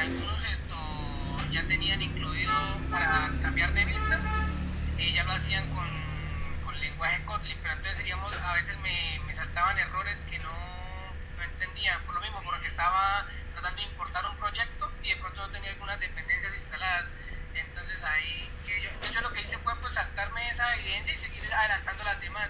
algunos ya tenían incluido para cambiar de vistas y ya lo hacían con lenguaje Kotlin, pero entonces digamos a veces me saltaban errores que no entendía, por lo mismo, porque estaba tratando de importar un proyecto y de pronto no tenía algunas dependencias instaladas. Entonces ahí yo lo que hice fue pues saltarme esa evidencia y seguir adelantando las demás.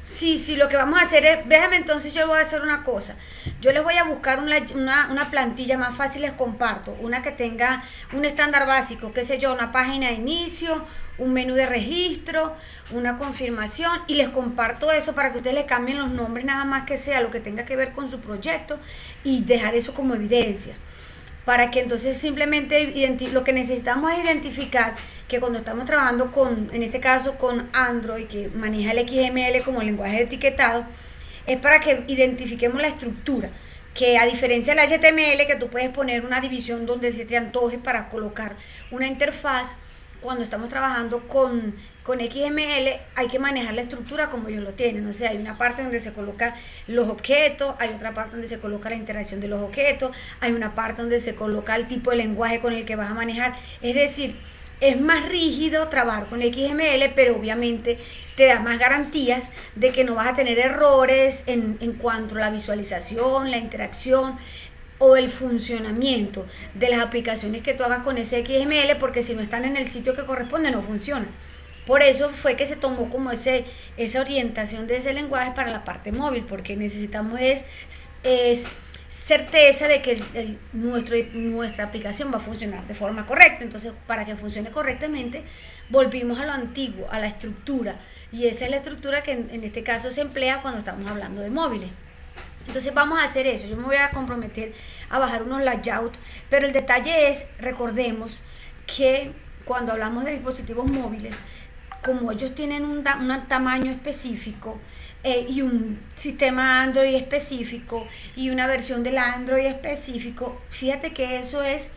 Sí, sí, lo que vamos a hacer es, déjame entonces, yo voy a hacer una cosa. Yo les voy a buscar una plantilla más fácil, les comparto. Una que tenga un estándar básico, qué sé yo, una página de inicio, un menú de registro, una confirmación, y les comparto eso para que ustedes le cambien los nombres nada más que sea lo que tenga que ver con su proyecto y dejar eso como evidencia para que entonces simplemente lo que necesitamos es identificar que cuando estamos trabajando con, en este caso con Android, que maneja el XML como lenguaje de etiquetado, es para que identifiquemos la estructura, que a diferencia del HTML, que tú puedes poner una división donde se te antoje para colocar una interfaz, cuando estamos trabajando con XML hay que manejar la estructura como ellos lo tienen. O sea, hay una parte donde se colocan los objetos, hay otra parte donde se coloca la interacción de los objetos, hay una parte donde se coloca el tipo de lenguaje con el que vas a manejar. Es decir, es más rígido trabajar con XML, pero obviamente te da más garantías de que no vas a tener errores en cuanto a la visualización, la interacción o el funcionamiento de las aplicaciones que tú hagas con ese XML, porque si no están en el sitio que corresponde no funciona. Por eso fue que se tomó como esa orientación de ese lenguaje para la parte móvil, porque necesitamos es certeza de que nuestra aplicación va a funcionar de forma correcta. Entonces, para que funcione correctamente, volvimos a lo antiguo, a la estructura. Y esa es la estructura que en este caso se emplea cuando estamos hablando de móviles. Entonces vamos a hacer eso. Yo me voy a comprometer a bajar unos layouts, pero el detalle es, recordemos que cuando hablamos de dispositivos móviles, como ellos tienen un tamaño específico y un sistema Android específico y una versión del Android específico, fíjate que eso es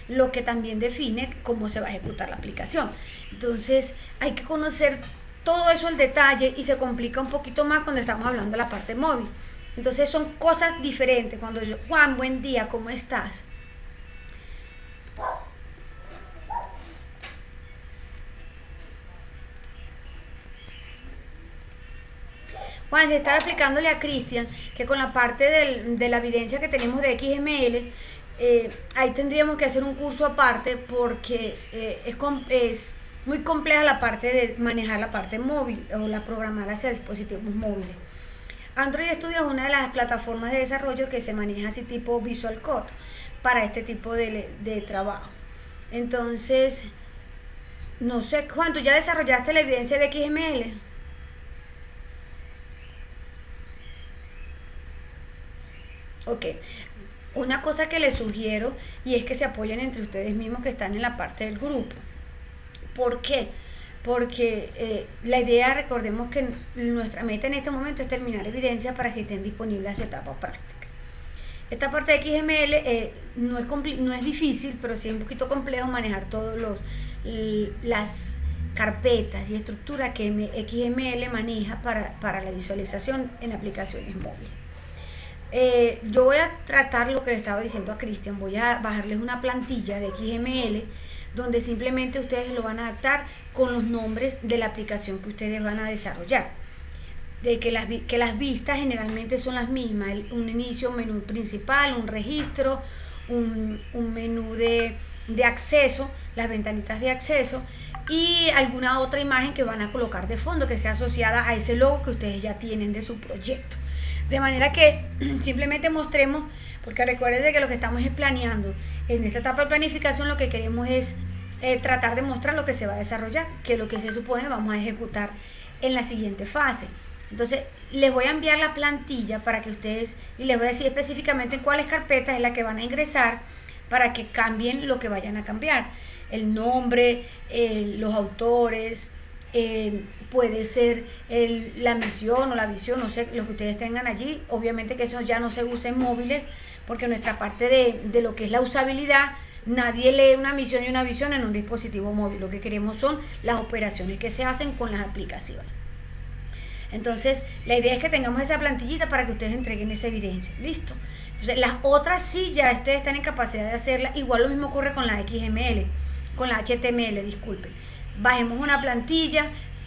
lo que también define cómo se va a ejecutar la aplicación. Entonces hay que conocer todo eso al detalle y se complica un poquito más cuando estamos hablando de la parte móvil. Entonces son cosas diferentes. Cuando yo, Juan, buen día, ¿cómo estás? Juan, se estaba explicándole a Cristian que con la parte de la evidencia que tenemos de XML, ahí tendríamos que hacer un curso aparte porque es muy compleja la parte de manejar la parte móvil o la programar hacia dispositivos móviles. Android Studio es una de las plataformas de desarrollo que se maneja así tipo Visual Code para este tipo de trabajo. Entonces, no sé, Juan, ¿tú ya desarrollaste la evidencia de XML? Ok. Una cosa que les sugiero y es que se apoyen entre ustedes mismos que están en la parte del grupo. ¿Por qué? Porque la idea, recordemos que nuestra meta en este momento es terminar evidencia para que estén disponibles a su etapa práctica. Esta parte de XML no es difícil, pero sí es un poquito complejo manejar todos las carpetas y estructuras que XML maneja para la visualización en aplicaciones móviles. Yo voy a tratar lo que le estaba diciendo a Cristian, voy a bajarles una plantilla de XML donde simplemente ustedes lo van a adaptar con los nombres de la aplicación que ustedes van a desarrollar. De que las vistas generalmente son las mismas, un inicio, un menú principal, un registro, un menú de acceso, las ventanitas de acceso y alguna otra imagen que van a colocar de fondo que sea asociada a ese logo que ustedes ya tienen de su proyecto. De manera que simplemente mostremos, porque recuerden que lo que estamos es planeando. En esta etapa de planificación lo que queremos es tratar de mostrar lo que se va a desarrollar, que lo que se supone vamos a ejecutar en la siguiente fase. Entonces les voy a enviar la plantilla para que ustedes, y les voy a decir específicamente en cuáles carpetas es la que van a ingresar para que cambien lo que vayan a cambiar. El nombre, los autores, puede ser la misión o la visión, no sé, lo que ustedes tengan allí. Obviamente que eso ya no se usa en móviles, porque nuestra parte de lo que es la usabilidad, nadie lee una misión y una visión en un dispositivo móvil. Lo que queremos son las operaciones que se hacen con las aplicaciones. Entonces, la idea es que tengamos esa plantillita para que ustedes entreguen esa evidencia. Listo. Entonces, las otras sí ya ustedes están en capacidad de hacerlas. Igual lo mismo ocurre con la XML, con la HTML, disculpen. Bajemos una plantilla,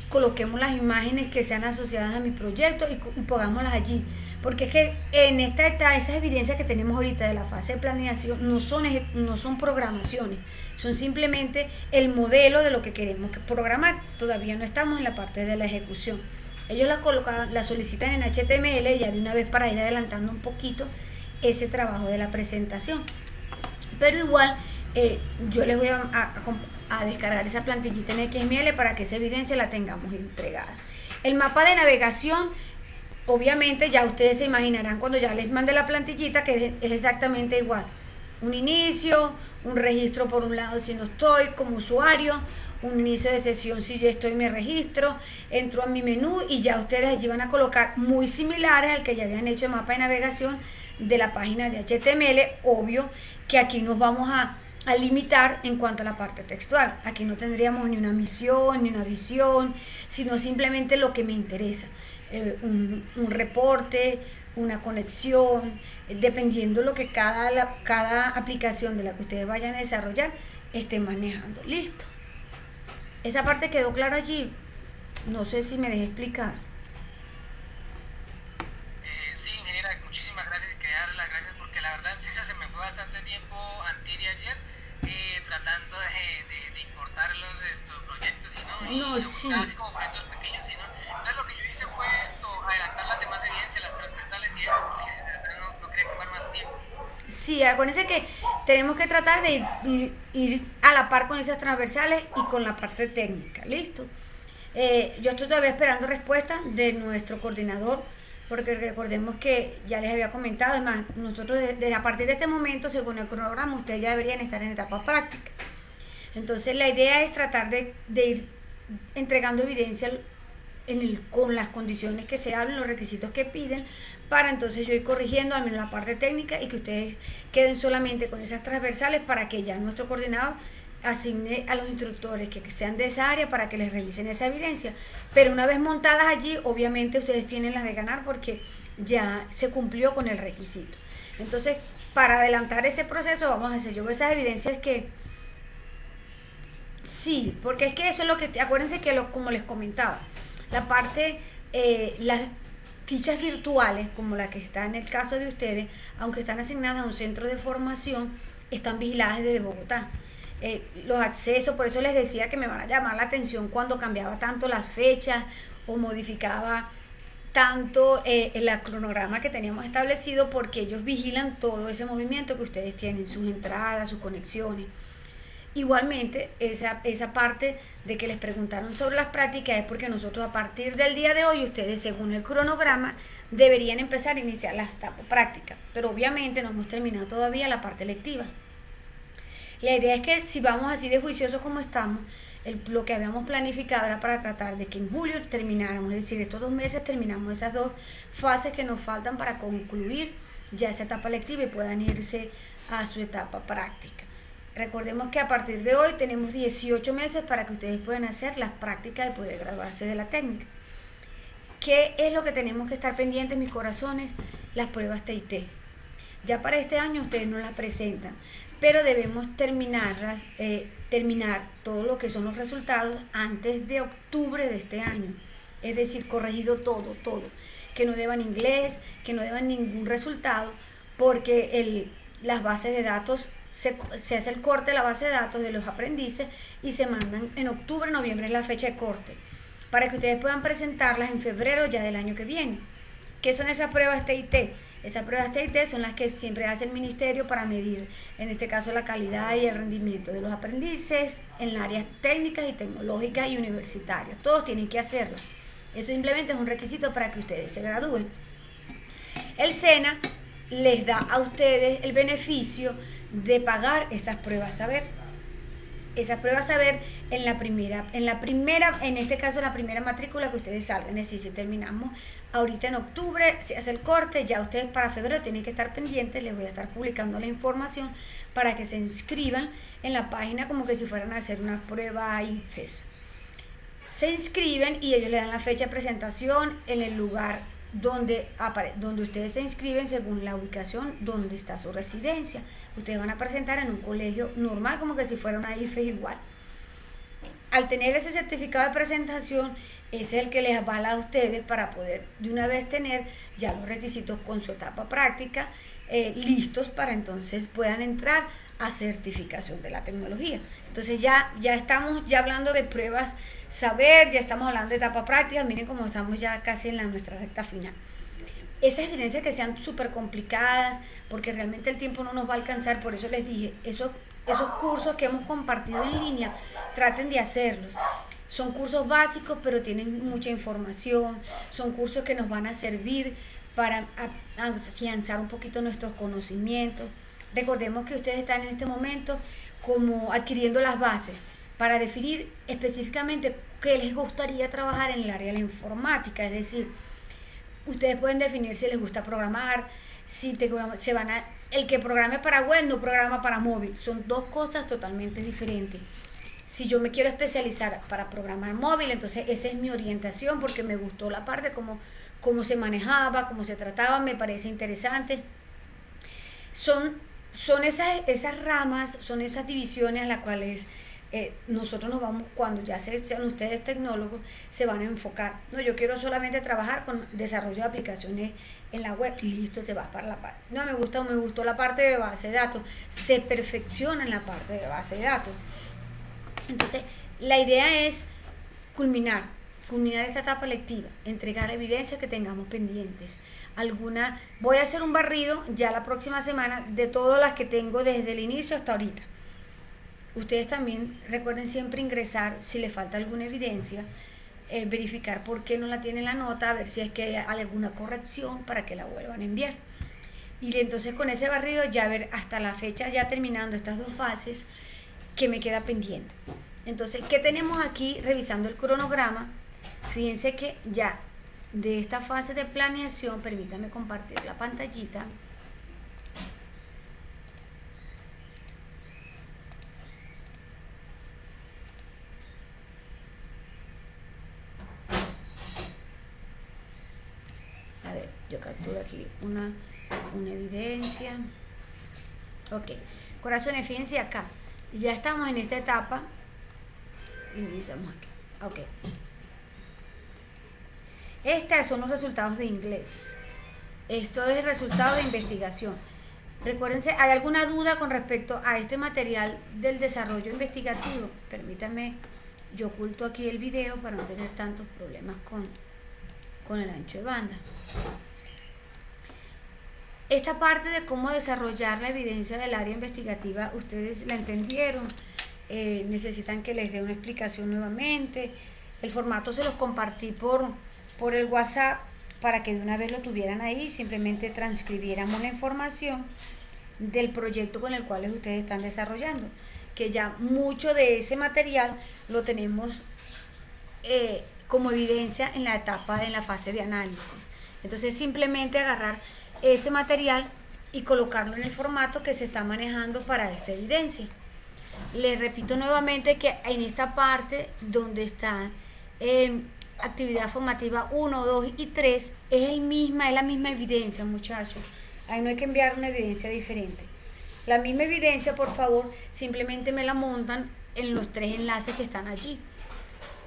coloquemos las imágenes que sean asociadas a mi proyecto y pongámoslas allí. Porque es que en esta etapa, esas evidencias que tenemos ahorita de la fase de planeación no son programaciones, son simplemente el modelo de lo que queremos programar. Todavía no estamos en la parte de la ejecución. Ellos la solicitan en HTML ya de una vez para ir adelantando un poquito ese trabajo de la presentación. Pero igual yo les voy a descargar esa plantillita en XML para que esa evidencia la tengamos entregada. El mapa de navegación, obviamente ya ustedes se imaginarán cuando ya les mande la plantillita que es exactamente igual. Un inicio, un registro por un lado si no estoy como usuario, un inicio de sesión si yo estoy, me registro, entro a mi menú y ya ustedes allí van a colocar muy similares al que ya habían hecho el mapa de navegación de la página de HTML. Obvio que aquí nos vamos a limitar en cuanto a la parte textual. Aquí no tendríamos ni una misión ni una visión, sino simplemente lo que me interesa. Un reporte, una conexión, dependiendo lo que cada aplicación de la que ustedes vayan a desarrollar esté manejando. Listo. Esa parte quedó clara allí. No sé si me dejé explicar. Sí, ingeniera, muchísimas gracias. Quería darle las gracias porque la verdad en serio se me fue bastante tiempo antier y ayer tratando de importar estos proyectos Sí. así como proyectos pequeños, entonces lo que yo hice fue adelantar las demás evidencias, las transversales y eso, porque de verdad no quería quemar más tiempo. Sí, acuérdense que tenemos que tratar de ir a la par con esas transversales y con la parte técnica. ¿Listo? Yo estoy todavía esperando respuesta de nuestro coordinador, porque recordemos que ya les había comentado, además, nosotros desde a partir de este momento, según el cronograma, ustedes ya deberían estar en etapa práctica. Entonces, la idea es tratar de ir entregando evidencia con las condiciones que se hablan, los requisitos que piden, para entonces yo ir corrigiendo al menos la parte técnica y que ustedes queden solamente con esas transversales para que ya nuestro coordinador asigne a los instructores que sean de esa área para que les revisen esa evidencia. Pero una vez montadas allí, obviamente ustedes tienen las de ganar porque ya se cumplió con el requisito. Entonces, para adelantar ese proceso, vamos a hacer yo esas evidencias que sí, porque es que eso es lo que, acuérdense que como les comentaba, la parte, las fichas virtuales, como la que está en el caso de ustedes, aunque están asignadas a un centro de formación, están vigiladas desde Bogotá. Los accesos, por eso les decía que me van a llamar la atención cuando cambiaba tanto las fechas o modificaba tanto el cronograma que teníamos establecido, porque ellos vigilan todo ese movimiento que ustedes tienen, sus entradas, sus conexiones. Igualmente, esa parte de que les preguntaron sobre las prácticas es porque nosotros a partir del día de hoy, ustedes según el cronograma, deberían empezar a iniciar las etapas prácticas, pero obviamente no hemos terminado todavía la parte lectiva. La idea es que si vamos así de juiciosos como estamos, lo que habíamos planificado era para tratar de que en julio termináramos, es decir, estos 2 meses terminamos esas 2 fases que nos faltan para concluir ya esa etapa lectiva y puedan irse a su etapa práctica. Recordemos que a partir de hoy tenemos 18 meses para que ustedes puedan hacer las prácticas de poder graduarse de la técnica. ¿Qué es lo que tenemos que estar pendientes, mis corazones? Las pruebas TIT. Ya para este año ustedes no las presentan, pero debemos terminar todo lo que son los resultados antes de octubre de este año. Es decir, corregido todo. Que no deban inglés, que no deban ningún resultado, porque las bases de datos se hace el corte de la base de datos de los aprendices y se mandan en octubre, noviembre es la fecha de corte, para que ustedes puedan presentarlas en febrero ya del año que viene. ¿Qué son esas pruebas TIT? Esas pruebas TIT son las que siempre hace el ministerio para medir, en este caso, la calidad y el rendimiento de los aprendices en áreas técnicas y tecnológicas y universitarias. Todos tienen que hacerlo. Eso simplemente es un requisito para que ustedes se gradúen. El SENA les da a ustedes el beneficio de pagar esas pruebas saber. Esas pruebas saber en este caso la primera matrícula que ustedes salgan. Es decir, si terminamos ahorita en octubre, se hace el corte, ya ustedes para febrero tienen que estar pendientes, les voy a estar publicando la información para que se inscriban en la página como que si fueran a hacer una prueba IFES. Se inscriben y ellos le dan la fecha de presentación en el lugar donde ustedes se inscriben según la ubicación donde está su residencia. Ustedes van a presentar en un colegio normal, como que si fuera una IFES igual. Al tener ese certificado de presentación, ese es el que les avala a ustedes para poder de una vez tener ya los requisitos con su etapa práctica listos para entonces puedan entrar a certificación de la tecnología. Entonces ya estamos ya hablando de pruebas saber, ya estamos hablando de etapa práctica, miren cómo estamos ya casi en nuestra recta final. Esas evidencias que sean súper complicadas, porque realmente el tiempo no nos va a alcanzar, por eso les dije, esos cursos que hemos compartido en línea, traten de hacerlos. Son cursos básicos, pero tienen mucha información, son cursos que nos van a servir para afianzar un poquito nuestros conocimientos. Recordemos que ustedes están en este momento como adquiriendo las bases para definir específicamente qué les gustaría trabajar en el área de la informática, es decir, ustedes pueden definir si les gusta programar, el que programe para web no programa para móvil, son dos cosas totalmente diferentes. Si yo me quiero especializar para programar móvil, entonces esa es mi orientación porque me gustó la parte cómo se manejaba, cómo se trataba, me parece interesante. Son esas ramas, son esas divisiones a las cuales nosotros nos vamos, cuando ya sean ustedes tecnólogos, se van a enfocar. No, yo quiero solamente trabajar con desarrollo de aplicaciones en la web, listo, te vas para la parte. No, me gustó la parte de base de datos, se perfecciona en la parte de base de datos. Entonces, la idea es culminar esta etapa lectiva, entregar evidencias que tengamos pendientes. Voy a hacer un barrido ya la próxima semana de todas las que tengo desde el inicio hasta ahorita. Ustedes también recuerden siempre ingresar si les falta alguna evidencia, verificar por qué no la tienen la nota, a ver si es que hay alguna corrección para que la vuelvan a enviar. Y entonces con ese barrido ya ver hasta la fecha, ya terminando estas dos fases, que me queda pendiente. Entonces, ¿qué tenemos aquí revisando el cronograma? Fíjense que ya de esta fase de planeación, permítanme compartir la pantallita. A ver, yo capturo aquí una evidencia. Ok, corazones, fíjense acá. Ya estamos en esta etapa. Iniciamos aquí. Ok. Estos son los resultados de inglés. Esto es el resultado de investigación. Recuérdense, ¿hay alguna duda con respecto a este material del desarrollo investigativo? Permítanme, yo oculto aquí el video para no tener tantos problemas con el ancho de banda. Esta parte de cómo desarrollar la evidencia del área investigativa, ¿ustedes la entendieron? ¿Necesitan que les dé una explicación nuevamente? El formato se los compartí por el WhatsApp para que de una vez lo tuvieran ahí, simplemente transcribiéramos la información del proyecto con el cual ustedes están desarrollando, que ya mucho de ese material lo tenemos como evidencia en la fase de análisis. Entonces simplemente agarrar ese material y colocarlo en el formato que se está manejando para esta evidencia. Les repito nuevamente que en esta parte donde está actividad formativa 1, 2 y 3 es la misma evidencia, muchachos. Ahí no hay que enviar una evidencia diferente. La misma evidencia, por favor, simplemente me la montan en los 3 enlaces que están allí,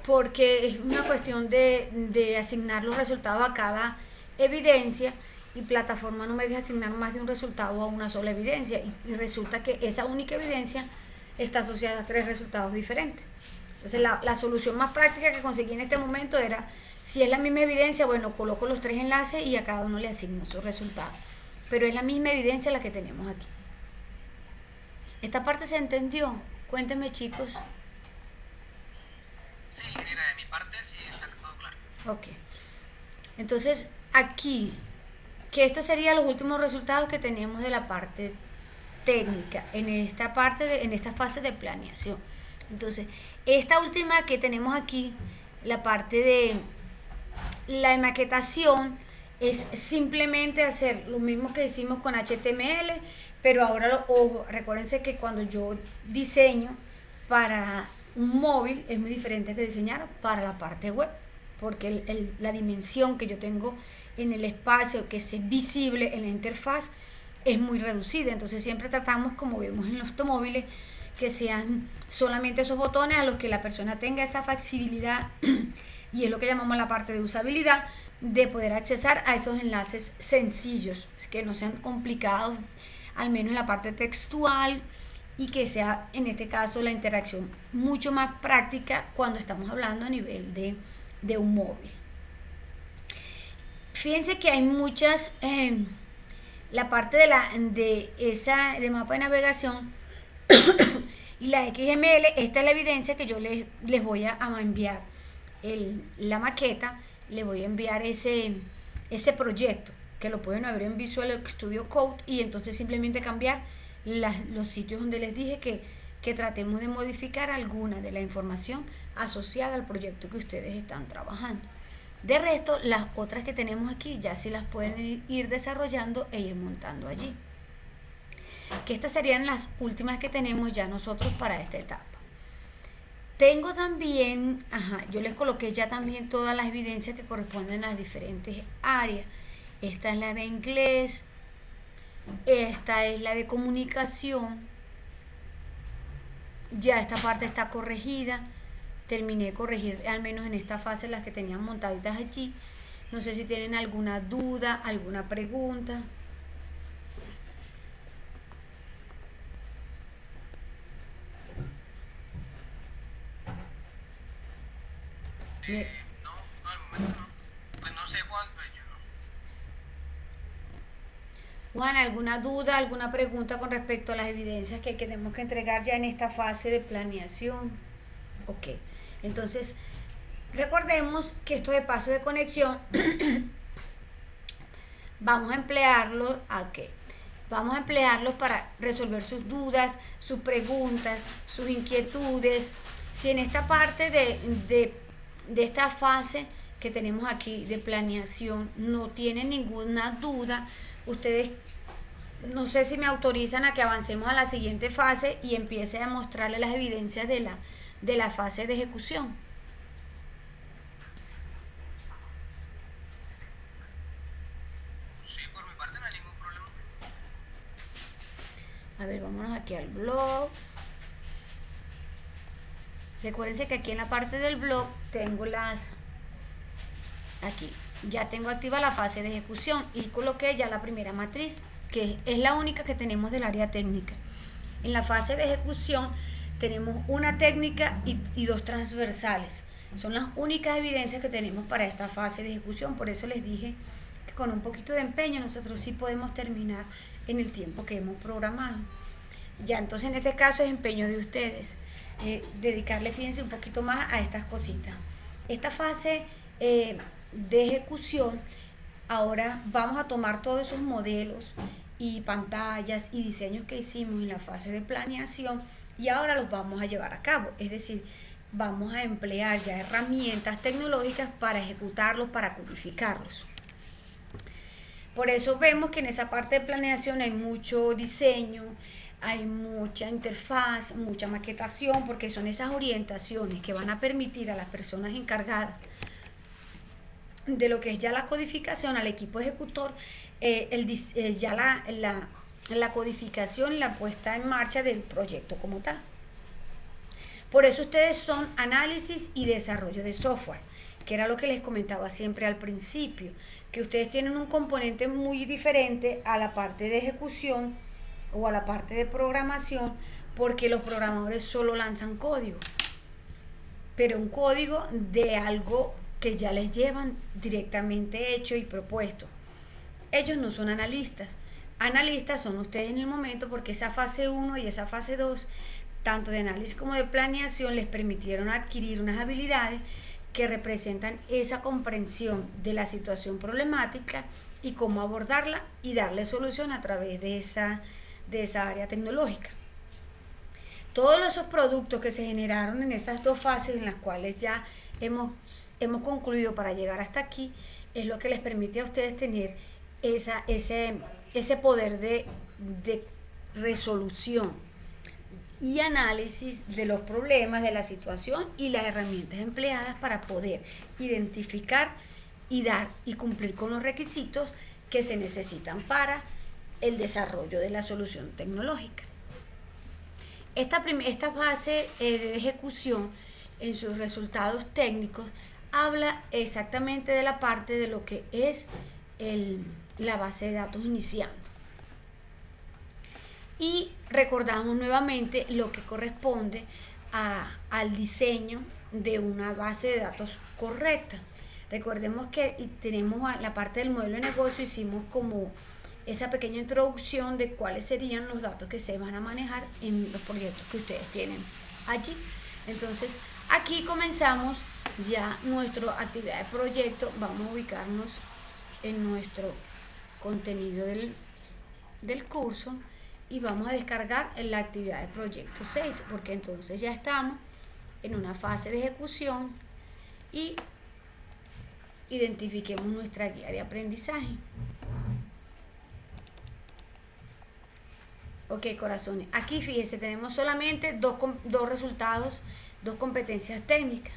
porque es una cuestión de asignar los resultados a cada evidencia y plataforma no me deja asignar más de un resultado a una sola evidencia y resulta que esa única evidencia está asociada a 3 resultados diferentes. Entonces la solución más práctica que conseguí en este momento era, si es la misma evidencia, bueno, coloco los 3 enlaces y a cada uno le asigno su resultado, pero es la misma evidencia la que tenemos aquí. ¿Esta parte se entendió? Cuéntenme, chicos. Sí, ingeniera, de mi parte sí está todo claro. Ok, entonces aquí, que estos serían los últimos resultados que tenemos de la parte técnica en esta fase de planeación. Entonces, esta última que tenemos aquí, la parte de la maquetación, es simplemente hacer lo mismo que hicimos con HTML, pero ahora ojo, recuérdense que cuando yo diseño para un móvil es muy diferente que diseñar para la parte web, porque la dimensión que yo tengo en el espacio que es visible en la interfaz es muy reducida. Entonces siempre tratamos, como vemos en los automóviles, que sean solamente esos botones a los que la persona tenga esa flexibilidad y es lo que llamamos la parte de usabilidad, de poder accesar a esos enlaces sencillos, que no sean complicados, al menos en la parte textual, y que sea en este caso la interacción mucho más práctica cuando estamos hablando a nivel de un móvil. Fíjense que hay muchas, la parte de mapa de navegación y la XML, esta es la evidencia que yo les voy a enviar la maqueta, les voy a enviar ese proyecto, que lo pueden abrir en Visual Studio Code y entonces simplemente cambiar los sitios donde les dije que tratemos de modificar alguna de la información asociada al proyecto que ustedes están trabajando. De resto, las otras que tenemos aquí ya sí las pueden ir desarrollando e ir montando allí. Que estas serían las últimas que tenemos ya nosotros para esta etapa. Tengo también, yo les coloqué ya también todas las evidencias que corresponden a las diferentes áreas. Esta es la de inglés, esta es la de comunicación. Ya esta parte está corregida. Terminé de corregir al menos en esta fase las que tenían montaditas allí. No sé si tienen alguna duda, alguna pregunta. No, al momento no. Pues no sé, Juan, pues yo no. Juan, ¿alguna duda, alguna pregunta con respecto a las evidencias que tenemos que entregar ya en esta fase de planeación? Ok, entonces recordemos que esto de paso de conexión vamos a emplearlos para resolver sus dudas, sus preguntas, sus inquietudes. Si en esta parte de esta fase que tenemos aquí de planeación no tienen ninguna duda, ustedes, no sé si me autorizan a que avancemos a la siguiente fase y empiece a mostrarles las evidencias de la fase de ejecución. Sí, por mi parte no hay ningún problema. A ver, vámonos aquí al blog. Recuérdense que aquí en la parte del blog tengo aquí ya tengo activa la fase de ejecución y coloqué ya la primera matriz, que es la única que tenemos del área técnica. En la fase de ejecución tenemos una técnica y dos transversales. Son las únicas evidencias que tenemos para esta fase de ejecución. Por eso les dije que con un poquito de empeño nosotros sí podemos terminar en el tiempo que hemos programado. Ya, entonces en este caso es empeño de ustedes. Dedicarle, fíjense, un poquito más a estas cositas. Esta fase de ejecución, ahora vamos a tomar todos esos modelos y pantallas y diseños que hicimos en la fase de planeación y ahora los vamos a llevar a cabo, es decir, vamos a emplear ya herramientas tecnológicas para ejecutarlos, para codificarlos. Por eso vemos que en esa parte de planeación hay mucho diseño, hay mucha interfaz, mucha maquetación, porque son esas orientaciones que van a permitir a las personas encargadas de lo que es ya la codificación, al equipo ejecutor, ya la codificación y la puesta en marcha del proyecto como tal. Por eso ustedes son análisis y desarrollo de software, que era lo que les comentaba siempre al principio, que ustedes tienen un componente muy diferente a la parte de ejecución o a la parte de programación, porque los programadores solo lanzan código, pero un código de algo que ya les llevan directamente hecho y propuesto. Ellos no son analistas. Analistas son ustedes en el momento, porque esa fase 1 y esa fase 2, tanto de análisis como de planeación, les permitieron adquirir unas habilidades que representan esa comprensión de la situación problemática y cómo abordarla y darle solución a través de esa área tecnológica. Todos esos productos que se generaron en esas dos fases en las cuales ya hemos concluido para llegar hasta aquí, es lo que les permite a ustedes tener ese poder de resolución y análisis de los problemas, de la situación y las herramientas empleadas para poder identificar y dar y cumplir con los requisitos que se necesitan para el desarrollo de la solución tecnológica. Esta fase de ejecución en sus resultados técnicos habla exactamente de la parte de lo que es la base de datos inicial. Y recordamos nuevamente lo que corresponde al diseño de una base de datos correcta. Recordemos que tenemos la parte del modelo de negocio, hicimos como esa pequeña introducción de cuáles serían los datos que se van a manejar en los proyectos que ustedes tienen allí. Entonces, aquí comenzamos ya nuestra actividad de proyecto. Vamos a ubicarnos en nuestro contenido del curso y vamos a descargar la actividad de proyecto 6, porque entonces ya estamos en una fase de ejecución y identifiquemos nuestra guía de aprendizaje. Ok, corazones, aquí fíjense, tenemos solamente dos resultados, dos competencias técnicas.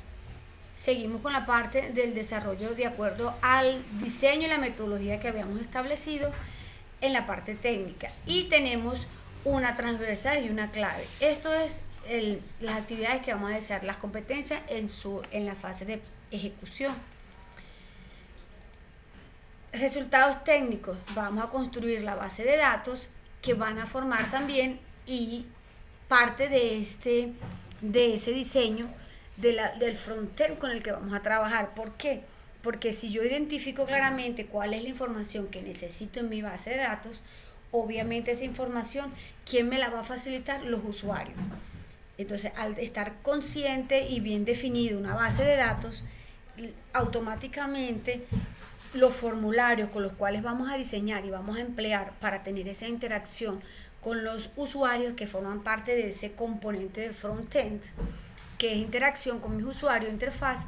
Seguimos con la parte del desarrollo de acuerdo al diseño y la metodología que habíamos establecido en la parte técnica. Y tenemos una transversal y una clave. Esto es las actividades que vamos a hacer, las competencias en la fase de ejecución. Resultados técnicos, vamos a construir la base de datos que van a formar también y parte de ese diseño del frontend con el que vamos a trabajar. ¿Por qué? Porque si yo identifico claramente cuál es la información que necesito en mi base de datos, obviamente esa información, ¿quién me la va a facilitar? Los usuarios. Entonces, al estar consciente y bien definido una base de datos, automáticamente los formularios con los cuales vamos a diseñar y vamos a emplear para tener esa interacción con los usuarios que forman parte de ese componente de frontend, que es interacción con mis usuarios, interfaz,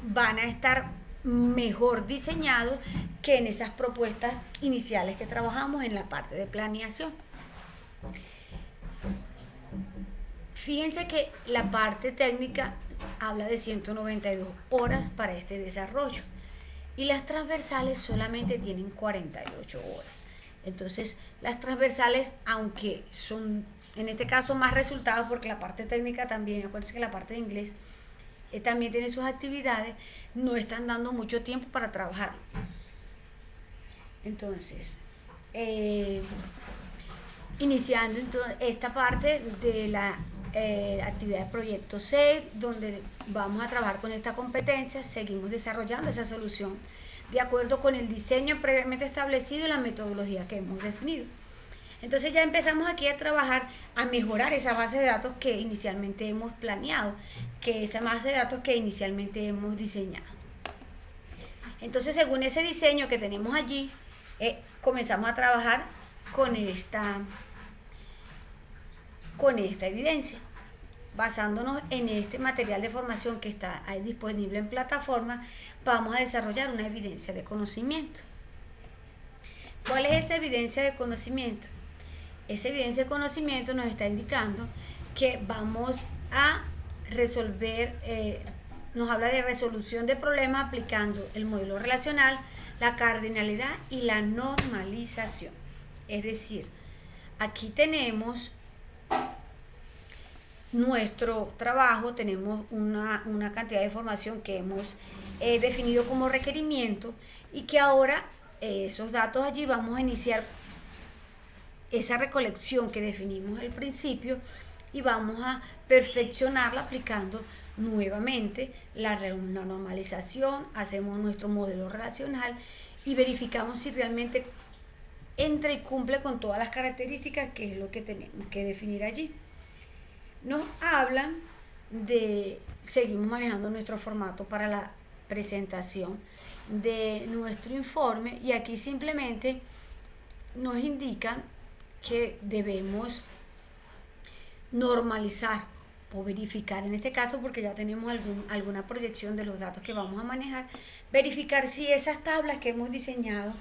van a estar mejor diseñados que en esas propuestas iniciales que trabajamos en la parte de planeación. Fíjense que la parte técnica habla de 192 horas para este desarrollo y las transversales solamente tienen 48 horas. Entonces, las transversales, aunque son en este caso más resultados, porque la parte técnica también, acuérdense que la parte de inglés también tiene sus actividades, no están dando mucho tiempo para trabajar. Entonces, iniciando entonces esta parte de la actividad de proyecto 6, donde vamos a trabajar con esta competencia, seguimos desarrollando esa solución de acuerdo con el diseño previamente establecido y la metodología que hemos definido. Entonces ya empezamos aquí a trabajar, a mejorar esa base de datos que inicialmente hemos planeado, que esa base de datos que inicialmente hemos diseñado. Entonces, según ese diseño que tenemos allí, comenzamos a trabajar con esta evidencia, basándonos en este material de formación que está ahí disponible en plataforma. Vamos a desarrollar una evidencia de conocimiento. ¿Cuál es esa evidencia de conocimiento? Esa evidencia de conocimiento nos está indicando que vamos a resolver, nos habla de resolución de problemas aplicando el modelo relacional, la cardinalidad y la normalización. Es decir, aquí tenemos nuestro trabajo, tenemos una cantidad de información que hemos definido como requerimiento y que ahora esos datos allí vamos a iniciar esa recolección que definimos al principio y vamos a perfeccionarla aplicando nuevamente la normalización, hacemos nuestro modelo relacional y verificamos si realmente entra y cumple con todas las características que es lo que tenemos que definir allí. Nos hablan de, seguimos manejando nuestro formato para la presentación de nuestro informe y aquí simplemente nos indican que debemos normalizar o verificar, en este caso porque ya tenemos alguna proyección de los datos que vamos a manejar, verificar si esas tablas que hemos diseñado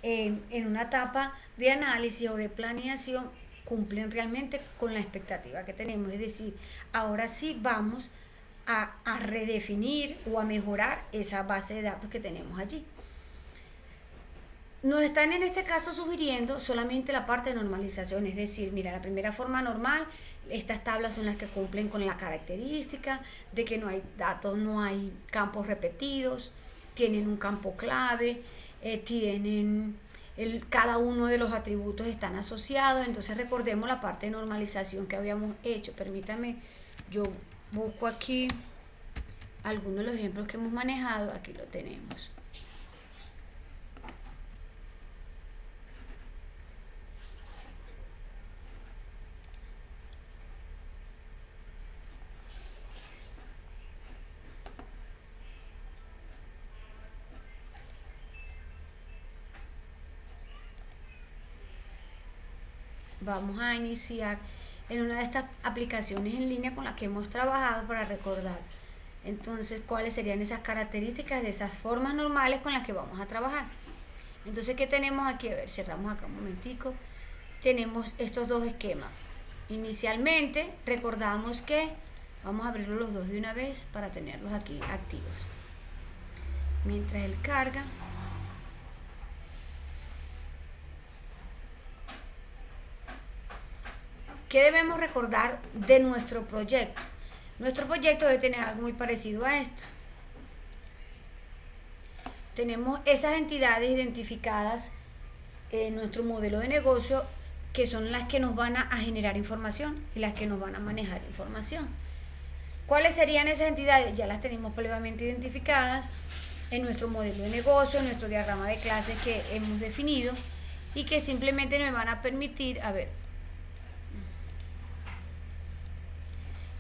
en una etapa de análisis o de planeación cumplen realmente con la expectativa que tenemos. Es decir, ahora sí vamos a redefinir o a mejorar esa base de datos que tenemos allí. Nos están en este caso sugiriendo solamente la parte de normalización, es decir, mira, la primera forma normal, estas tablas son las que cumplen con la característica de que no hay datos, no hay campos repetidos, tienen un campo clave, cada uno de los atributos están asociados. Entonces recordemos la parte de normalización que habíamos hecho. Permítame, yo busco aquí algunos de los ejemplos que hemos manejado, aquí lo tenemos. Vamos a iniciar en una de estas aplicaciones en línea con las que hemos trabajado para recordar entonces cuáles serían esas características de esas formas normales con las que vamos a trabajar. Entonces, ¿qué tenemos aquí? A ver, cerramos acá un momentico. Tenemos estos dos esquemas. Inicialmente recordamos que vamos a abrirlos los dos de una vez para tenerlos aquí activos. Mientras él carga, ¿qué debemos recordar de nuestro proyecto? Nuestro proyecto debe tener algo muy parecido a esto. Tenemos esas entidades identificadas en nuestro modelo de negocio, que son las que nos van a generar información y las que nos van a manejar información. ¿Cuáles serían esas entidades? Ya las tenemos previamente identificadas en nuestro modelo de negocio, en nuestro diagrama de clases que hemos definido y que simplemente nos van a permitir, a ver,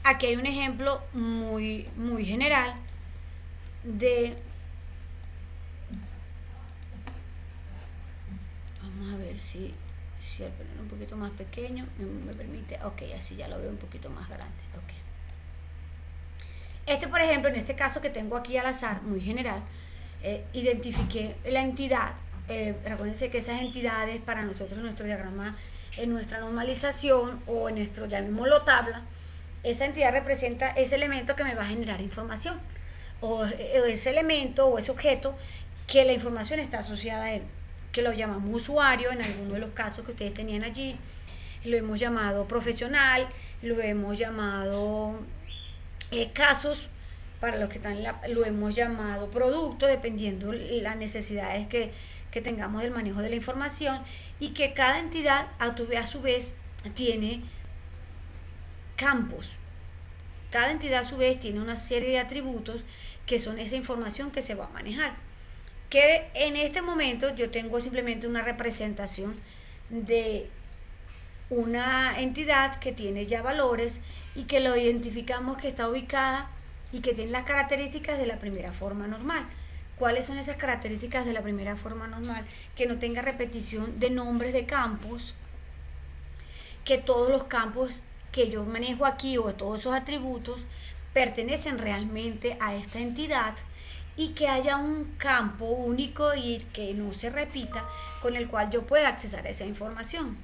aquí hay un ejemplo muy general de, vamos a ver si al ponerlo un poquito más pequeño me permite, ok, así ya lo veo un poquito más grande, ok. Por ejemplo, en este caso que tengo aquí al azar, muy general, identifiqué la entidad. Recuérdense que esas entidades para nosotros en nuestro diagrama, en nuestra normalización o en nuestro, llamémoslo tabla, esa entidad representa ese elemento que me va a generar información, o ese elemento o ese objeto que la información está asociada a él, que lo llamamos usuario en alguno de los casos que ustedes tenían allí, lo hemos llamado profesional, lo hemos llamado casos, para los que están lo hemos llamado producto, dependiendo las necesidades que tengamos del manejo de la información, y que cada entidad a su vez tiene campos. Cada entidad a su vez tiene una serie de atributos que son esa información que se va a manejar. Que en este momento yo tengo simplemente una representación de una entidad que tiene ya valores y que lo identificamos que está ubicada y que tiene las características de la primera forma normal. ¿Cuáles son esas características de la primera forma normal? Que no tenga repetición de nombres de campos, que todos los campos que yo manejo aquí o todos esos atributos pertenecen realmente a esta entidad, y que haya un campo único y que no se repita, con el cual yo pueda accesar a esa información.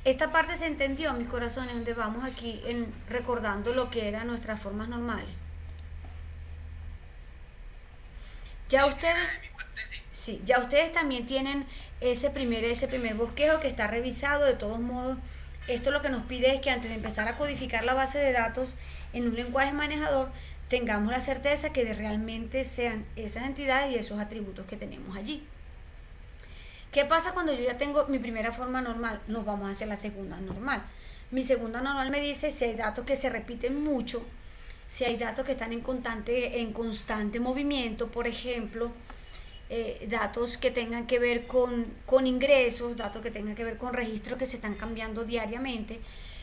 Esta parte se entendió, mis corazones, donde vamos aquí recordando lo que eran nuestras formas normales. Ya ustedes también tienen ese primer bosquejo que está revisado. De todos modos, esto lo que nos pide es que antes de empezar a codificar la base de datos en un lenguaje manejador, tengamos la certeza que realmente sean esas entidades y esos atributos que tenemos allí. ¿Qué pasa cuando yo ya tengo mi primera forma normal? Nos vamos a hacer la segunda normal. Mi segunda normal me dice si hay datos que se repiten mucho, si hay datos que están en constante movimiento, por ejemplo, datos que tengan que ver con ingresos, datos que tengan que ver con registros que se están cambiando diariamente.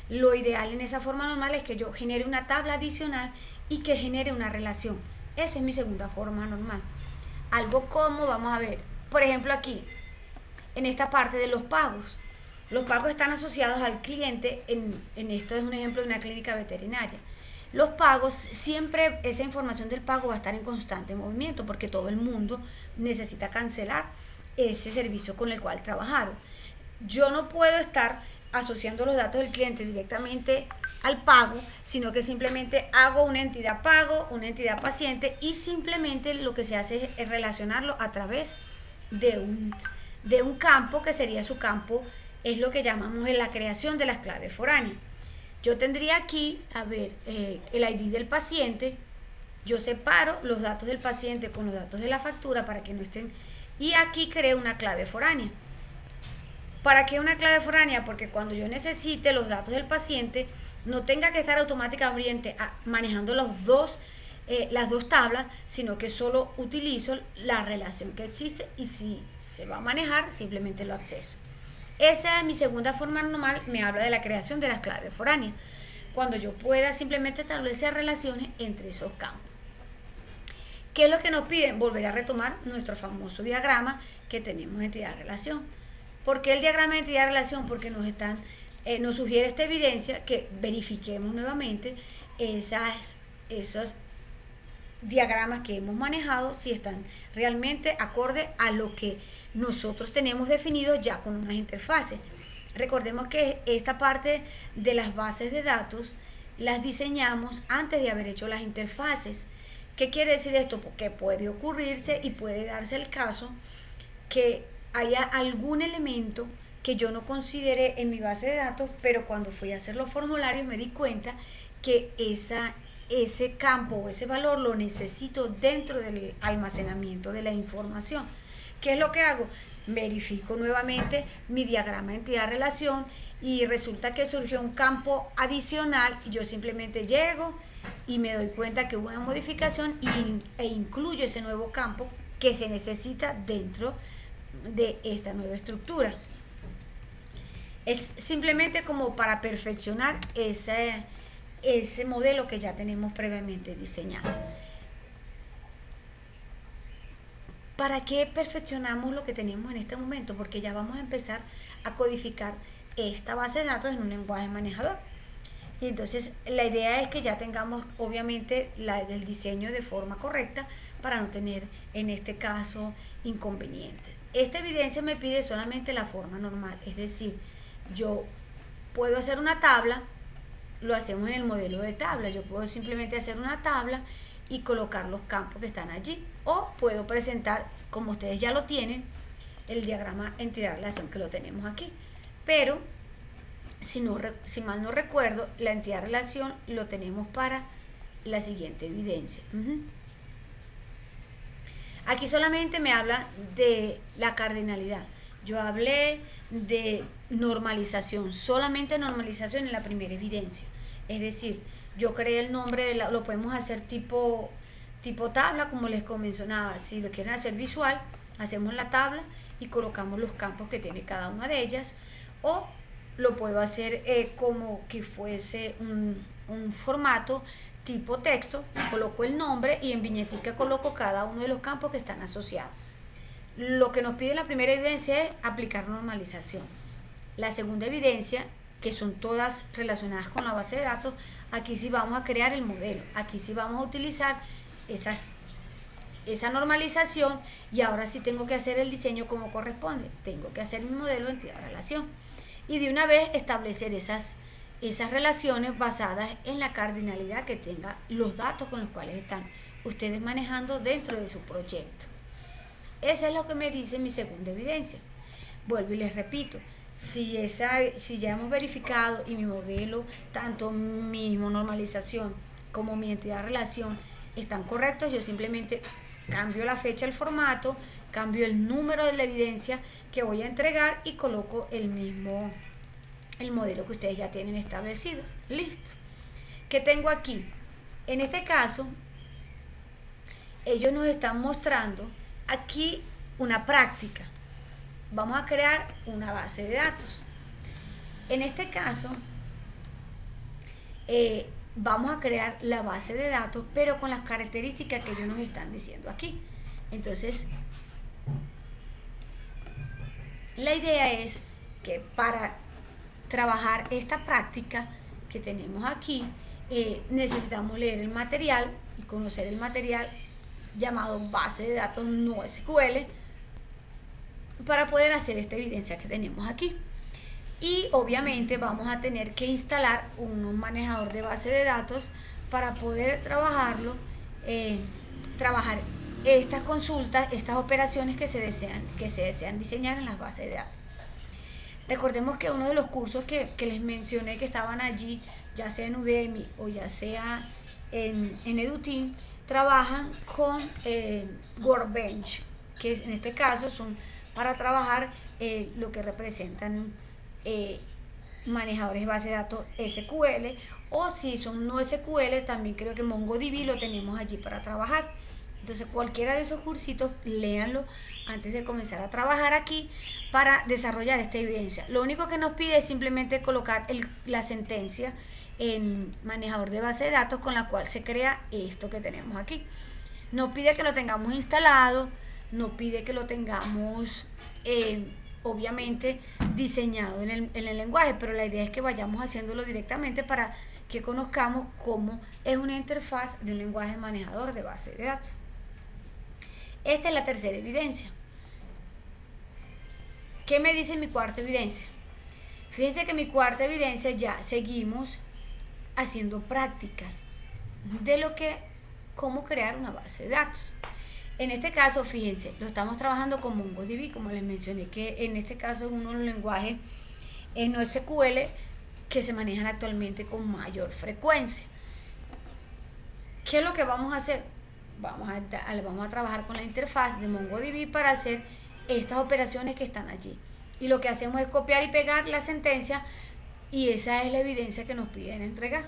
Lo ideal en esa forma normal es que yo genere una tabla adicional y que genere una relación. Eso es mi segunda forma normal. Algo como, vamos a ver, por ejemplo aquí, en esta parte de los pagos. Los pagos están asociados al cliente, esto es un ejemplo de una clínica veterinaria. Los pagos, siempre esa información del pago va a estar en constante movimiento porque todo el mundo necesita cancelar ese servicio con el cual trabajaron. Yo no puedo estar asociando los datos del cliente directamente al pago, sino que simplemente hago una entidad pago, una entidad paciente, y simplemente lo que se hace es relacionarlo a través de un campo que sería su campo, es lo que llamamos en la creación de las claves foráneas. Yo tendría aquí, a ver, el ID del paciente. Yo separo los datos del paciente con los datos de la factura para que no estén. Y aquí creo una clave foránea. ¿Para qué una clave foránea? Porque cuando yo necesite los datos del paciente, no tenga que estar automáticamente manejando las dos tablas, sino que solo utilizo la relación que existe, y si se va a manejar, simplemente lo acceso. Esa es mi segunda forma normal, me habla de la creación de las claves foráneas, cuando yo pueda simplemente establecer relaciones entre esos campos. ¿Qué es lo que nos piden? Volver a retomar nuestro famoso diagrama que tenemos de entidad-relación. ¿Por qué el diagrama de entidad-relación? Porque nos sugiere esta evidencia que verifiquemos nuevamente esos diagramas que hemos manejado, si están realmente acorde a lo que nosotros tenemos definido ya con unas interfaces. Recordemos que esta parte de las bases de datos las diseñamos antes de haber hecho las interfaces. ¿Qué quiere decir esto? Porque puede ocurrirse y puede darse el caso que haya algún elemento que yo no consideré en mi base de datos, pero cuando fui a hacer los formularios me di cuenta que ese campo o ese valor lo necesito dentro del almacenamiento de la información. ¿Qué es lo que hago? Verifico nuevamente mi diagrama de entidad-relación y resulta que surgió un campo adicional, y yo simplemente llego y me doy cuenta que hubo una modificación e incluyo ese nuevo campo que se necesita dentro de esta nueva estructura. Es simplemente como para perfeccionar ese modelo que ya tenemos previamente diseñado. ¿Para qué perfeccionamos lo que tenemos en este momento? Porque ya vamos a empezar a codificar esta base de datos en un lenguaje manejador. Y entonces la idea es que ya tengamos obviamente el diseño de forma correcta para no tener en este caso inconvenientes. Esta evidencia me pide solamente la forma normal, es decir, yo puedo hacer una tabla, lo hacemos en el modelo de tabla, yo puedo simplemente hacer una tabla y colocar los campos que están allí, o puedo presentar, como ustedes ya lo tienen, el diagrama entidad-relación que lo tenemos aquí, pero si mal no recuerdo, la entidad-relación lo tenemos para la siguiente evidencia. Aquí solamente me habla de la cardinalidad. Yo hablé de normalización, solamente normalización en la primera evidencia. Es decir, yo creé el nombre, lo podemos hacer tipo tabla, como les mencionaba. Si lo quieren hacer visual, hacemos la tabla y colocamos los campos que tiene cada una de ellas. O lo puedo hacer como que fuese un formato tipo texto, coloco el nombre y en viñetica coloco cada uno de los campos que están asociados. Lo que nos pide la primera evidencia es aplicar normalización. La segunda evidencia, que son todas relacionadas con la base de datos, aquí sí vamos a crear el modelo, aquí sí vamos a utilizar esa normalización, y ahora sí tengo que hacer el diseño como corresponde, tengo que hacer mi modelo de entidad-relación y de una vez establecer esas relaciones basadas en la cardinalidad que tenga los datos con los cuales están ustedes manejando dentro de su proyecto. Eso es lo que me dice mi segunda evidencia. Vuelvo y les repito, si ya hemos verificado y mi modelo, tanto mi normalización como mi entidad-relación están correctos, yo simplemente cambio la fecha, el formato, cambio el número de la evidencia que voy a entregar y coloco el modelo que ustedes ya tienen establecido. Listo. ¿Qué tengo aquí? En este caso, ellos nos están mostrando aquí una práctica. Vamos a crear una base de datos. En este caso, vamos a crear la base de datos, pero con las características que ellos nos están diciendo aquí. Entonces, la idea es que para trabajar esta práctica que tenemos aquí, necesitamos leer el material y conocer el material llamado base de datos NoSQL para poder hacer esta evidencia que tenemos aquí. Y obviamente vamos a tener que instalar un manejador de base de datos para poder trabajar estas consultas, estas operaciones que se desean diseñar en las bases de datos. Recordemos que uno de los cursos que les mencioné que estaban allí, ya sea en Udemy o ya sea en EduTeam, trabajan con Workbench, que en este caso son para trabajar lo que representan manejadores de base de datos SQL, o si son no SQL, también creo que MongoDB lo tenemos allí para trabajar. Entonces cualquiera de esos cursitos, léanlo antes de comenzar a trabajar aquí para desarrollar esta evidencia. Lo único que nos pide es simplemente colocar la sentencia en manejador de base de datos con la cual se crea esto que tenemos aquí. No pide que lo tengamos instalado, no pide que lo tengamos obviamente diseñado en el lenguaje, pero la idea es que vayamos haciéndolo directamente para que conozcamos cómo es una interfaz de un lenguaje manejador de base de datos. Esta es la tercera evidencia. ¿Qué me dice mi cuarta evidencia? Fíjense que mi cuarta evidencia ya seguimos haciendo prácticas de cómo crear una base de datos. En este caso, fíjense, lo estamos trabajando con MongoDB, como les mencioné, que en este caso es uno de los lenguajes no SQL que se manejan actualmente con mayor frecuencia. ¿Qué es lo que vamos a hacer? Vamos a trabajar con la interfaz de MongoDB para hacer estas operaciones que están allí. Y lo que hacemos es copiar y pegar la sentencia, y esa es la evidencia que nos piden entregar.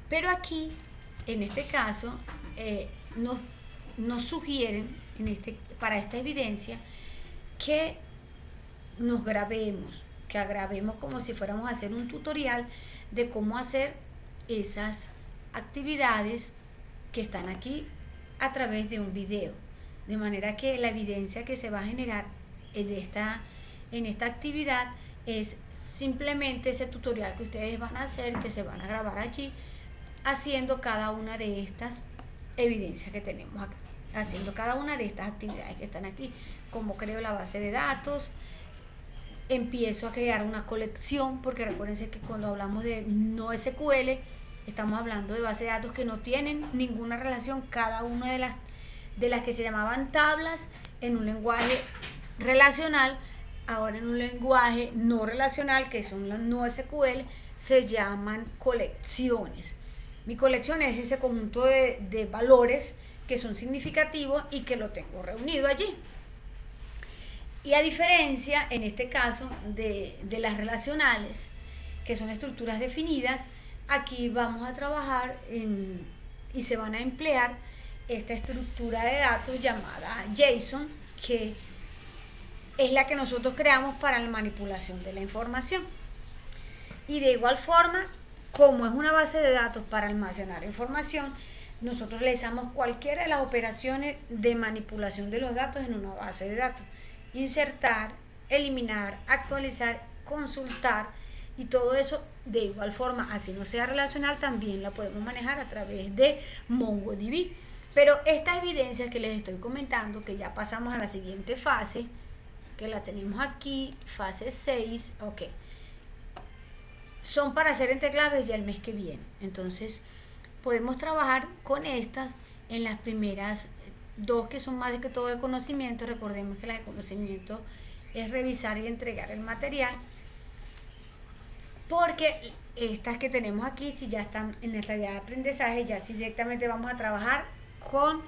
Pero aquí, en este caso, nos sugieren para esta evidencia que nos grabemos, que grabemos como si fuéramos a hacer un tutorial de cómo hacer esas actividades que están aquí a través de un video, de manera que la evidencia que se va a generar en esta actividad es simplemente ese tutorial que ustedes van a hacer, que se van a grabar allí haciendo cada una de estas evidencias que tenemos acá, haciendo cada una de estas actividades que están aquí, como creo la base de datos, empiezo a crear una colección, porque recuérdense que cuando hablamos de no SQL estamos hablando de bases de datos que no tienen ninguna relación, cada una de las que se llamaban tablas en un lenguaje relacional, ahora en un lenguaje no relacional, que son las no SQL, se llaman colecciones. Mi colección es ese conjunto de valores que son significativos y que lo tengo reunido allí. Y a diferencia, en este caso, de las relacionales, que son estructuras definidas, aquí vamos a trabajar y se van a emplear esta estructura de datos llamada JSON, que es la que nosotros creamos para la manipulación de la información. Y de igual forma, como es una base de datos para almacenar información, nosotros realizamos cualquiera de las operaciones de manipulación de los datos en una base de datos. Insertar, eliminar, actualizar, consultar, y todo eso de igual forma, así no sea relacional, también la podemos manejar a través de MongoDB. Pero estas evidencias que les estoy comentando, que ya pasamos a la siguiente fase, que la tenemos aquí, fase 6, ok, son para hacer entreclaves ya el mes que viene. Entonces podemos trabajar con estas en las primeras dos, que son más de que todo de conocimiento. Recordemos que la de conocimiento es revisar y entregar el material, porque estas que tenemos aquí, si ya están en la tarea de aprendizaje, ya sí directamente vamos a trabajar con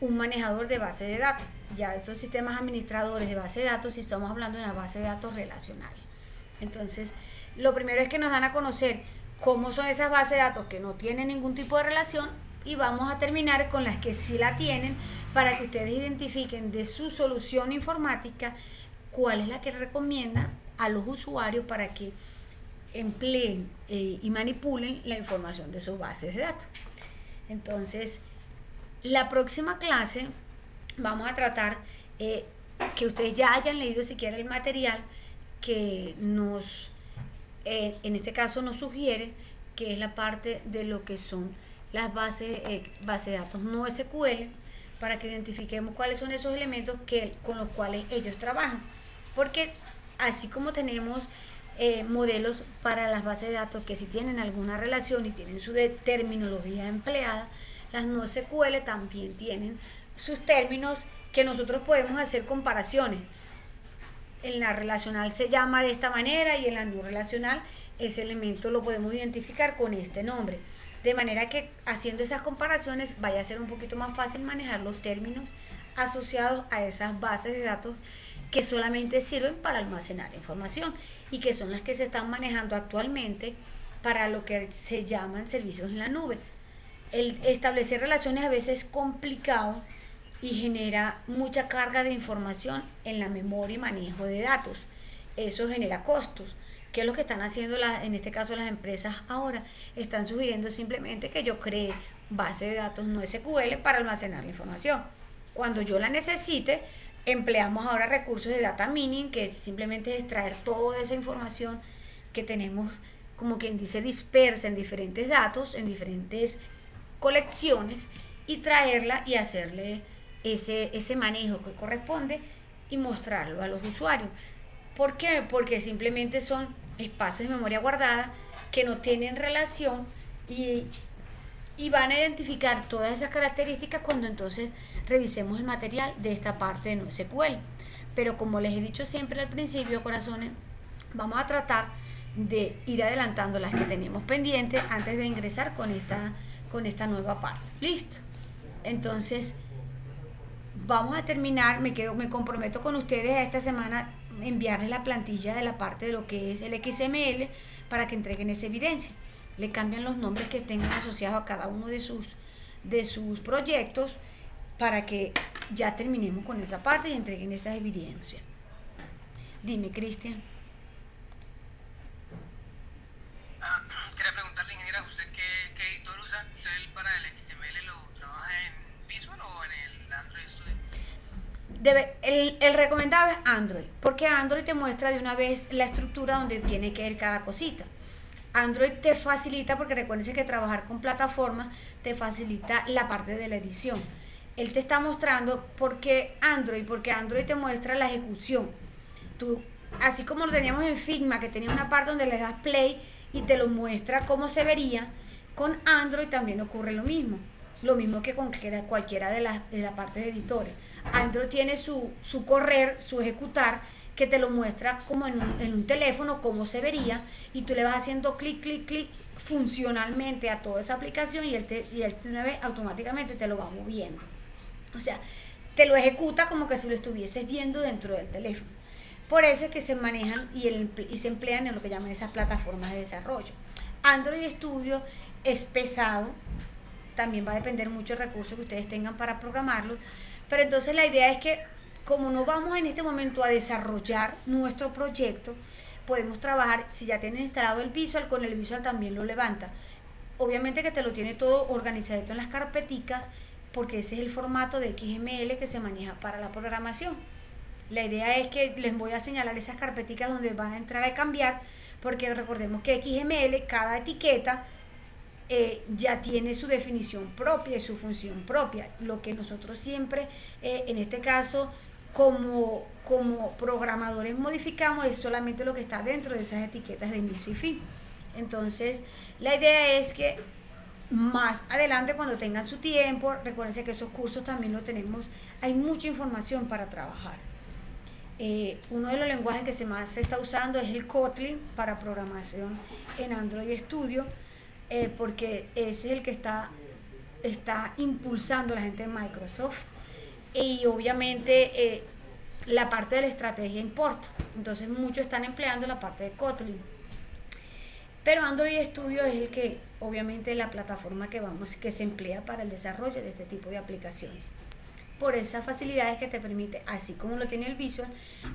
un manejador de base de datos. Ya estos sistemas administradores de base de datos, si estamos hablando de una base de datos relacionales. Entonces, lo primero es que nos dan a conocer cómo son esas bases de datos que no tienen ningún tipo de relación, y vamos a terminar con las que sí la tienen, para que ustedes identifiquen de su solución informática cuál es la que recomiendan a los usuarios para que empleen y manipulen la información de sus bases de datos. Entonces, la próxima clase vamos a tratar que ustedes ya hayan leído siquiera el material que en este caso nos sugiere, que es la parte de lo que son las bases de datos no SQL, para que identifiquemos cuáles son esos elementos con los cuales ellos trabajan. Porque así como tenemos modelos para las bases de datos que si tienen alguna relación y tienen su terminología empleada, las no SQL también tienen sus términos que nosotros podemos hacer comparaciones. En la relacional se llama de esta manera y en la no relacional ese elemento lo podemos identificar con este nombre. De manera que haciendo esas comparaciones vaya a ser un poquito más fácil manejar los términos asociados a esas bases de datos que solamente sirven para almacenar información y que son las que se están manejando actualmente para lo que se llaman servicios en la nube. El establecer relaciones a veces es complicado y genera mucha carga de información en la memoria y manejo de datos. Eso genera costos. ¿Qué es lo que están haciendo en este caso las empresas ahora? Están sugiriendo simplemente que yo cree base de datos no SQL para almacenar la información. Cuando yo la necesite, empleamos ahora recursos de data mining, que simplemente es extraer toda esa información que tenemos, como quien dice, dispersa en diferentes datos, en diferentes colecciones, y traerla y hacerle ese manejo que corresponde y mostrarlo a los usuarios. ¿Por qué? Porque simplemente son espacios de memoria guardada que no tienen relación y van a identificar todas esas características cuando entonces revisemos el material de esta parte de NoSQL. Pero como les he dicho siempre al principio, corazones, vamos a tratar de ir adelantando las que tenemos pendientes antes de ingresar con esta nueva parte. ¿Listo? Entonces, vamos a terminar, me comprometo con ustedes a esta semana enviarles la plantilla de la parte de lo que es el XML para que entreguen esa evidencia. Le cambian los nombres que tengan asociados a cada uno de sus proyectos para que ya terminemos con esa parte y entreguen esa evidencia. Dime, Cristian. Quería preguntarle, ingeniera, ¿usted qué editor usa? ¿Usted para el XML lo trabaja en Visual o en el Android Studio? El recomendado es Android, porque Android te muestra de una vez la estructura donde tiene que ir cada cosita. Android te facilita, porque recuérdense que trabajar con plataformas te facilita la parte de la edición. Él te está mostrando porque Android te muestra la ejecución. Tú, así como lo teníamos en Figma, que tenía una parte donde le das play y te lo muestra cómo se vería, con Android también ocurre lo mismo. Lo mismo que con cualquiera de las partes de editores. Android tiene su correr, su ejecutar, que te lo muestra como en un teléfono, cómo se vería, y tú le vas haciendo clic, clic, clic funcionalmente a toda esa aplicación y él de una vez automáticamente te lo va moviendo. O sea, te lo ejecuta como que si lo estuvieses viendo dentro del teléfono. Por eso es que se manejan y se emplean en lo que llaman esas plataformas de desarrollo. Android Studio es pesado, también va a depender mucho del recurso que ustedes tengan para programarlo, pero entonces la idea es que como no vamos en este momento a desarrollar nuestro proyecto, podemos trabajar, si ya tienen instalado el Visual, con el Visual también lo levanta. Obviamente que te lo tiene todo organizadito en las carpeticas, porque ese es el formato de XML que se maneja para la programación. La idea es que les voy a señalar esas carpeticas donde van a entrar a cambiar, porque recordemos que XML, cada etiqueta, ya tiene su definición propia y su función propia. Lo que nosotros siempre, en este caso, como programadores modificamos es solamente lo que está dentro de esas etiquetas de inicio y fin. Entonces, la idea es que más adelante, cuando tengan su tiempo, recuérdense que esos cursos también lo tenemos, hay mucha información para trabajar. Uno de los lenguajes que más se está usando es el Kotlin para programación en Android Studio, porque ese es el que está impulsando la gente de Microsoft, y obviamente la parte de la estrategia importa. Entonces muchos están empleando la parte de Kotlin, pero Android Studio es el que obviamente la plataforma que se emplea para el desarrollo de este tipo de aplicaciones, por esas facilidades que te permite, así como lo tiene el Visual,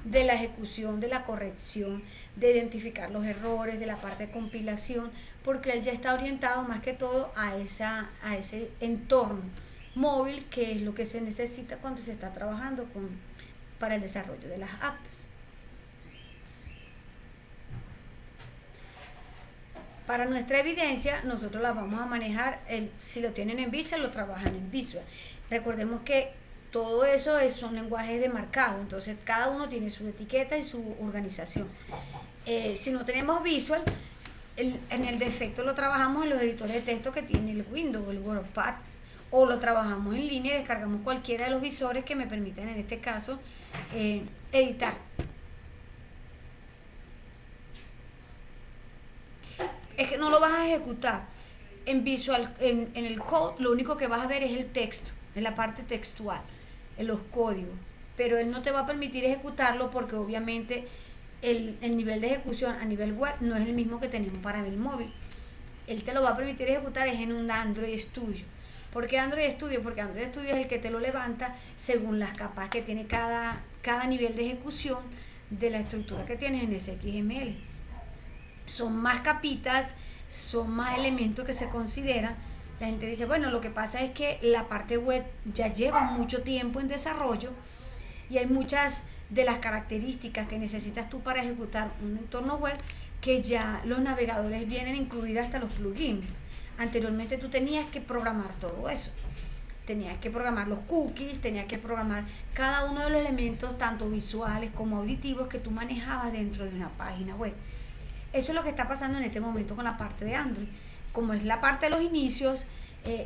de la ejecución, de la corrección, de identificar los errores, de la parte de compilación, porque él ya está orientado más que todo a ese entorno móvil, que es lo que se necesita cuando se está trabajando para el desarrollo de las apps. Para nuestra evidencia, nosotros la vamos a manejar, si lo tienen en Visual, lo trabajan en Visual. Recordemos que todo eso son lenguajes de marcado, entonces cada uno tiene su etiqueta y su organización. Si no tenemos Visual, en el defecto lo trabajamos en los editores de texto que tiene el Windows, el WordPad, o lo trabajamos en línea y descargamos cualquiera de los visores que me permitan, en este caso, editar. Es que no lo vas a ejecutar en Visual, en el Code, lo único que vas a ver es el texto, en la parte textual, en los códigos, pero él no te va a permitir ejecutarlo porque obviamente el nivel de ejecución a nivel web no es el mismo que tenemos para el móvil. Él te lo va a permitir ejecutar es en un Android Studio. ¿Por qué Android Studio? Porque Android Studio es el que te lo levanta según las capas que tiene cada nivel de ejecución de la estructura que tienes en ese XML. Son más capitas, son más elementos que se consideran. La gente dice, bueno, lo que pasa es que la parte web ya lleva mucho tiempo en desarrollo y hay muchas de las características que necesitas tú para ejecutar un entorno web que ya los navegadores vienen incluidas hasta los plugins. Anteriormente tú tenías que programar todo eso. Tenías que programar los cookies, tenías que programar cada uno de los elementos, tanto visuales como auditivos, que tú manejabas dentro de una página web. Eso es lo que está pasando en este momento con la parte de Android. Como es la parte de los inicios,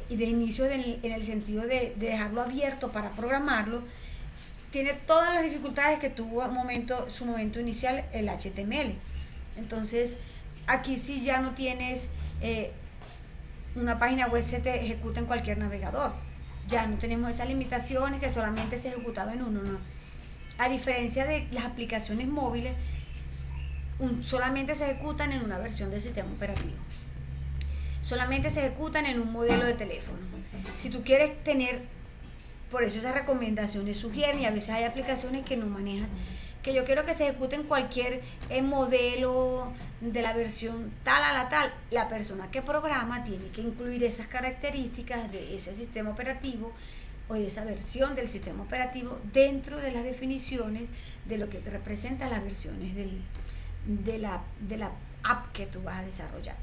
y de inicio en el sentido de dejarlo abierto para programarlo, tiene todas las dificultades que tuvo su momento inicial el HTML. Entonces, aquí sí ya no tienes una página web se te ejecuta en cualquier navegador. Ya no tenemos esas limitaciones que solamente se ejecutaba en uno, no. A diferencia de las aplicaciones móviles, solamente se ejecutan en una versión del sistema operativo. Solamente se ejecutan en un modelo de teléfono. Si tú quieres tener, por eso esas recomendaciones sugieren, y a veces hay aplicaciones que no manejan, que yo quiero que se ejecute en cualquier modelo de la versión tal a la tal. La persona que programa tiene que incluir esas características de ese sistema operativo o de esa versión del sistema operativo dentro de las definiciones de lo que representan las versiones de la app que tú vas a desarrollar.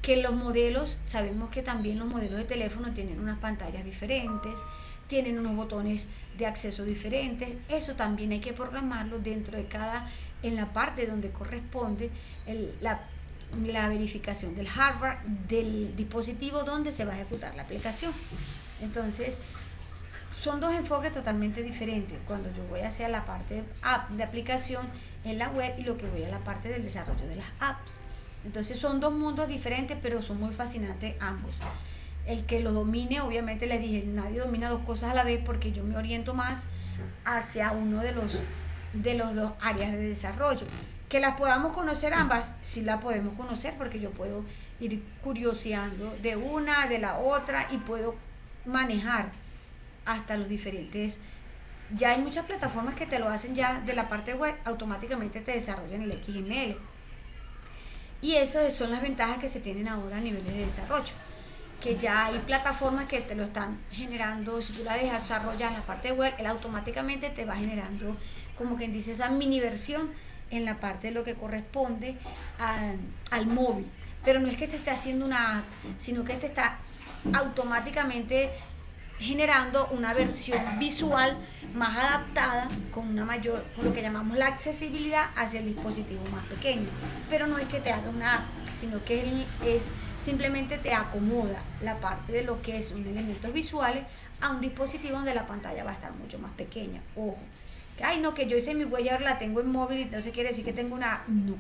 Que los modelos, sabemos que también los modelos de teléfono tienen unas pantallas diferentes, tienen unos botones de acceso diferentes. Eso también hay que programarlo dentro de en la parte donde corresponde la verificación del hardware del dispositivo donde se va a ejecutar la aplicación. Entonces, son dos enfoques totalmente diferentes cuando yo voy hacia la parte app de aplicación en la web y lo que voy a la parte del desarrollo de las apps. Entonces son dos mundos diferentes, pero son muy fascinantes ambos. El que lo domine, obviamente les dije, nadie domina dos cosas a la vez, porque yo me oriento más hacia uno de los dos áreas de desarrollo. Que las podamos conocer ambas, sí las podemos conocer, porque yo puedo ir curioseando de una, de la otra, y puedo manejar hasta los diferentes. Ya hay muchas plataformas que te lo hacen ya de la parte web, automáticamente te desarrollan el XML. Y eso son las ventajas que se tienen ahora a niveles de desarrollo. Que ya hay plataformas que te lo están generando. Si tú la dejas desarrollar en la parte web, él automáticamente te va generando, como quien dice, esa mini versión en la parte de lo que corresponde al móvil. Pero no es que te esté haciendo una app, sino que te está automáticamente generando una versión visual más adaptada, con lo que llamamos la accesibilidad hacia el dispositivo más pequeño. Pero no es que te haga una app, sino que es simplemente te acomoda la parte de lo que son elementos visuales a un dispositivo donde la pantalla va a estar mucho más pequeña. Ojo, que ay no, que yo hice mi huella, ahora la tengo en móvil, entonces quiere decir que tengo una app. No.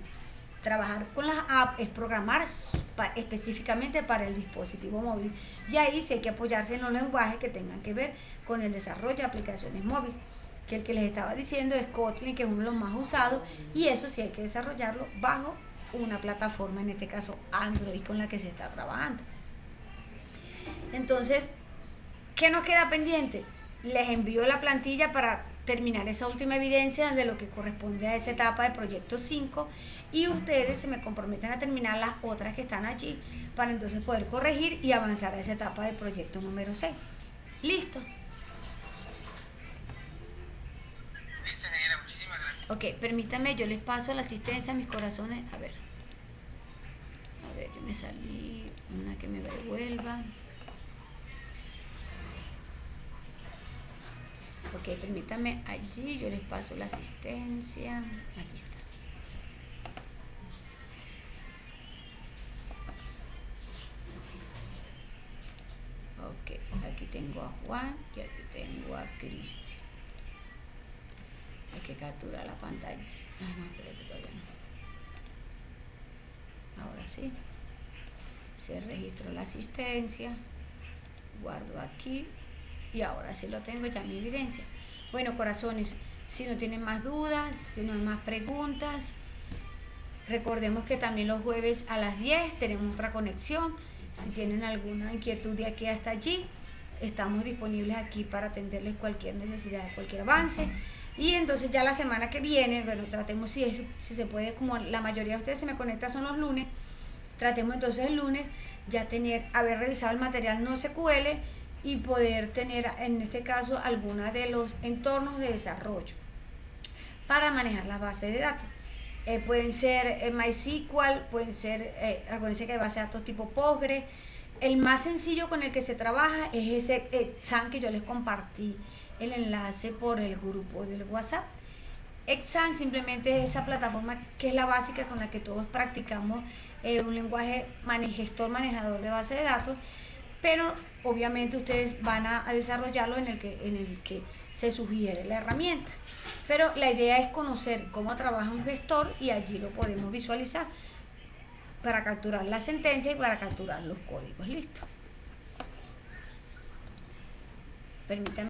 Trabajar con las apps es programar específicamente para el dispositivo móvil, y ahí sí hay que apoyarse en los lenguajes que tengan que ver con el desarrollo de aplicaciones móviles, que el que les estaba diciendo es Kotlin, que es uno de los más usados, y eso sí hay que desarrollarlo bajo una plataforma, en este caso Android, con la que se está trabajando. Entonces, ¿qué nos queda pendiente? Les envío la plantilla para terminar esa última evidencia de lo que corresponde a esa etapa de proyecto 5, y ustedes se me comprometen a terminar las otras que están allí para entonces poder corregir y avanzar a esa etapa de proyecto número 6. ¿Listo? Listo, ingeniera, muchísimas gracias. Ok, permítame, yo les paso la asistencia a mis corazones. A ver, yo me salí, una que me devuelva. Ok, permítame allí, yo les paso la asistencia. Aquí está. Ok, aquí tengo a Juan y aquí tengo a Cristi. Hay que capturar la pantalla. Ah, no, espérate, todavía no. Ahora sí. Se registró la asistencia. Guardo aquí. Y ahora sí lo tengo ya en mi evidencia. Bueno, corazones, si no tienen más dudas, si no hay más preguntas, recordemos que también los jueves a las 10 tenemos otra conexión. Si tienen alguna inquietud de aquí hasta allí, estamos disponibles aquí para atenderles cualquier necesidad, cualquier avance. Y entonces ya la semana que viene, bueno, tratemos si se puede, como la mayoría de ustedes se me conecta son los lunes, tratemos entonces el lunes ya haber realizado el material no SQL y poder tener en este caso alguna de los entornos de desarrollo para manejar las bases de datos. Pueden ser MySQL, pueden ser, acuérdense que hay bases de datos tipo Postgre. El más sencillo con el que se trabaja es ese Exam que yo les compartí el enlace por el grupo del WhatsApp. Exam simplemente es esa plataforma que es la básica con la que todos practicamos un lenguaje gestor manejador de base de datos, pero obviamente ustedes van a desarrollarlo en el que se sugiere la herramienta. Pero la idea es conocer cómo trabaja un gestor y allí lo podemos visualizar para capturar la sentencia y para capturar los códigos. Listo. Permítanme.